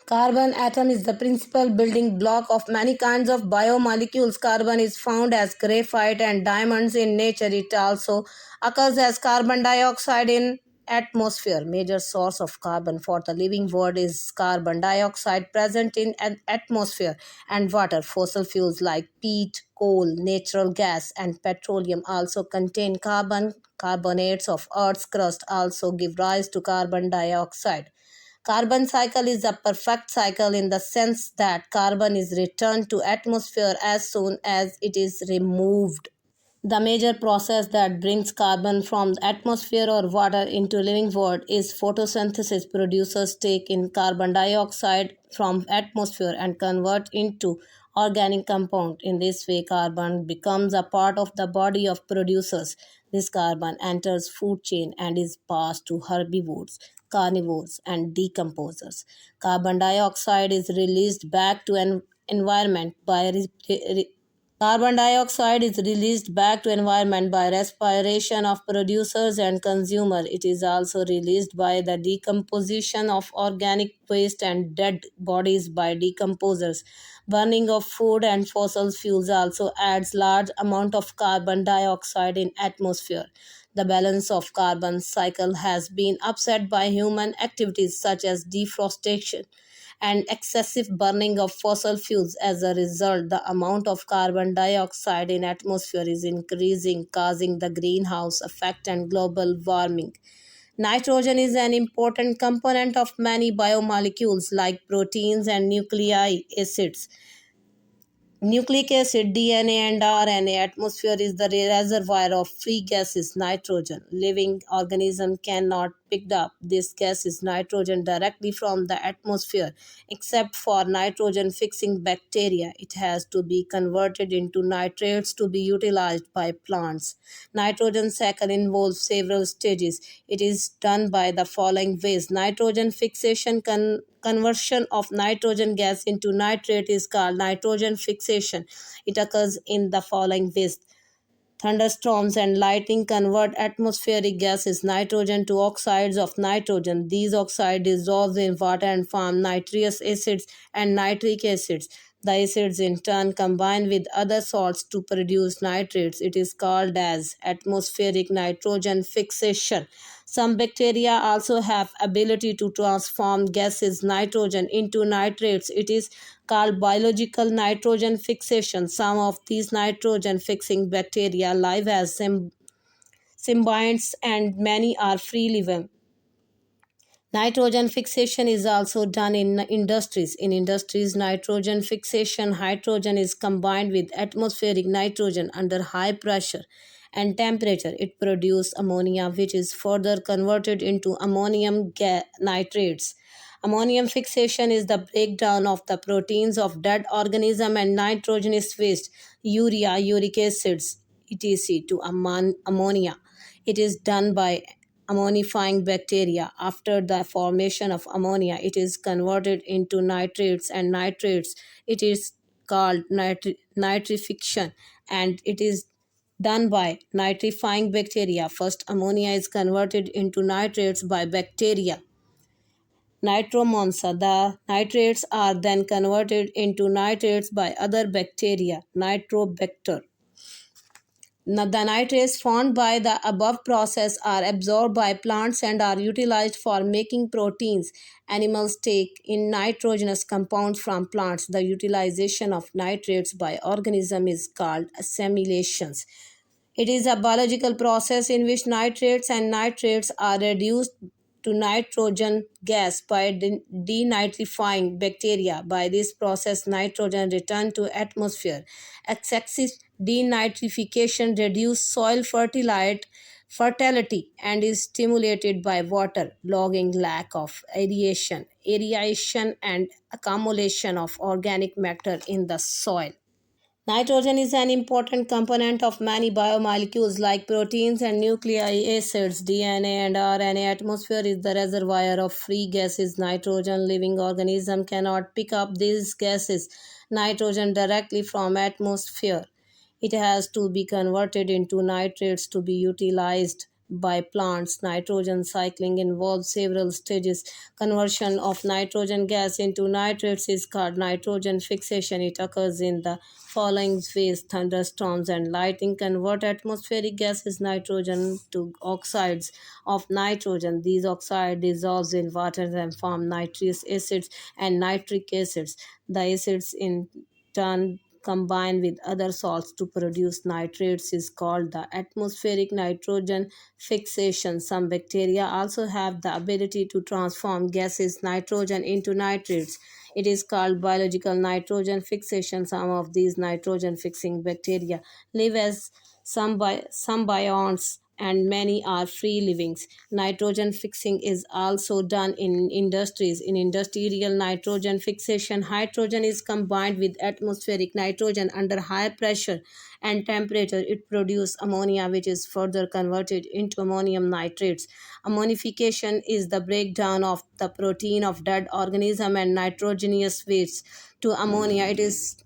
Carbon atom is the principal building block of many kinds of biomolecules. Carbon is found as graphite and diamonds in nature. It also occurs as carbon dioxide in atmosphere. Major source of carbon for the living world is carbon dioxide present in an atmosphere and water. Fossil fuels like peat, coal, natural gas and petroleum also contain carbon. Carbonates of Earth's crust also give rise to carbon dioxide. Carbon cycle is a perfect cycle in the sense that carbon is returned to atmosphere as soon as it is removed. The major process that brings carbon from the atmosphere or water into living world is photosynthesis. Producers take in carbon dioxide from atmosphere and convert into organic compound. In this way, carbon becomes a part of the body of producers. This carbon enters food chain and is passed to herbivores, carnivores, and decomposers. Carbon dioxide is released back to an environment by Carbon dioxide is released back to environment by respiration of producers and consumer. It is also released by the decomposition of organic waste and dead bodies by decomposers. Burning of food and fossil fuels also adds large amount of carbon dioxide in atmosphere. The balance of carbon cycle has been upset by human activities such as deforestation and excessive burning of fossil fuels. As a result, the amount of carbon dioxide in atmosphere is increasing, causing the greenhouse effect and global warming. Nitrogen is an important component of many biomolecules like proteins and nucleic acids. Nucleic acid, DNA, and RNA. Atmosphere is the reservoir of free gases, nitrogen. Living organism cannot pick up this gas is nitrogen directly from the atmosphere, except for nitrogen fixing bacteria. It has to be converted into nitrates to be utilized by plants. Nitrogen cycle involves several stages. It is done by the following ways. Nitrogen fixation conversion of nitrogen gas into nitrate is called nitrogen fixation. It occurs in the following ways. Thunderstorms and lightning convert atmospheric gases nitrogen to oxides of nitrogen. These oxides dissolve in water and form nitrous acids and nitric acids. The acids in turn combine with other salts to produce nitrates. It is called as atmospheric nitrogen fixation. Some bacteria also have ability to transform gases nitrogen into nitrates. It is called biological nitrogen fixation. Some of these nitrogen fixing bacteria live as symbionts and many are free living. Nitrogen fixation is also done in industries. In industries, nitrogen fixation hydrogen is combined with atmospheric nitrogen under high pressure and temperature. It produces ammonia, which is further converted into ammonium nitrates. Ammonium fixation is the breakdown of the proteins of dead organism and nitrogenous waste, urea, uric acids, etc. to ammonia. It is done by ammonifying bacteria. After the formation of ammonia, it is converted into nitrates and nitrates. It is called nitrification and it is done by nitrifying bacteria. First, ammonia is converted into nitrates by bacteria Nitromonza. The nitrates are then converted into nitrates by other bacteria, Nitrobacter. The nitrates formed by the above process are absorbed by plants and are utilized for making proteins. Animals take in nitrogenous compounds from plants. The utilization of nitrates by organism is called assimilations. It is a biological process in which nitrates and nitrates are reduced to nitrogen gas by denitrifying bacteria. By this process, nitrogen returned to atmosphere. Excessive denitrification reduces soil fertility and is stimulated by water logging, lack of aeration and accumulation of organic matter in the soil. Nitrogen is an important component of many biomolecules like proteins and nucleic acids, DNA and RNA. Atmosphere is the reservoir of free gases. Nitrogen living organism cannot pick up these gases nitrogen directly from atmosphere. It has to be converted into nitrates to be utilized by plants. Nitrogen cycling involves several stages. Conversion of nitrogen gas into nitrates is called nitrogen fixation. It occurs in the following ways: thunderstorms and lightning convert atmospheric gases nitrogen to oxides of nitrogen. These oxides dissolve in water and form nitrous acids and nitric acids. The acids in turn combine with other salts to produce nitrates is called the atmospheric nitrogen fixation. Some bacteria also have the ability to transform gases nitrogen into nitrates. It is called biological nitrogen fixation. Some of these nitrogen fixing bacteria live as symbionts and many are free livings. Nitrogen fixing is also done in industries. In industrial nitrogen fixation, hydrogen is combined with atmospheric nitrogen under high pressure and temperature. It produces ammonia, which is further converted into ammonium nitrates. Ammonification is the breakdown of the protein of dead organism and nitrogenous waste to ammonia. It is